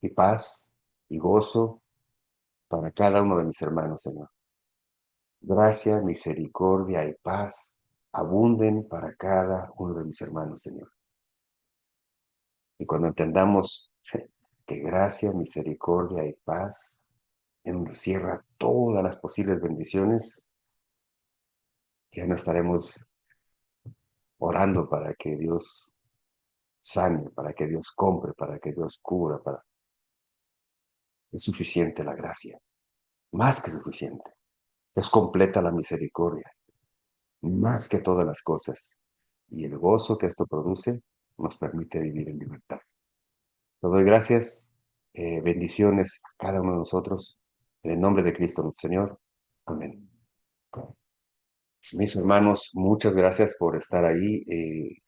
y paz y gozo para cada uno de mis hermanos, Señor. Gracia, misericordia y paz abunden para cada uno de mis hermanos, Señor. Y cuando entendamos que gracia, misericordia y paz encierra todas las posibles bendiciones, ya no estaremos orando para que Dios sane, para que Dios compre, para que Dios cubra, para... Es suficiente la gracia, más que suficiente. Es completa la misericordia, más que todas las cosas. Y el gozo que esto produce nos permite vivir en libertad. Te doy gracias, bendiciones a cada uno de nosotros, en el nombre de Cristo nuestro Señor. Amén. Mis hermanos, muchas gracias por estar ahí.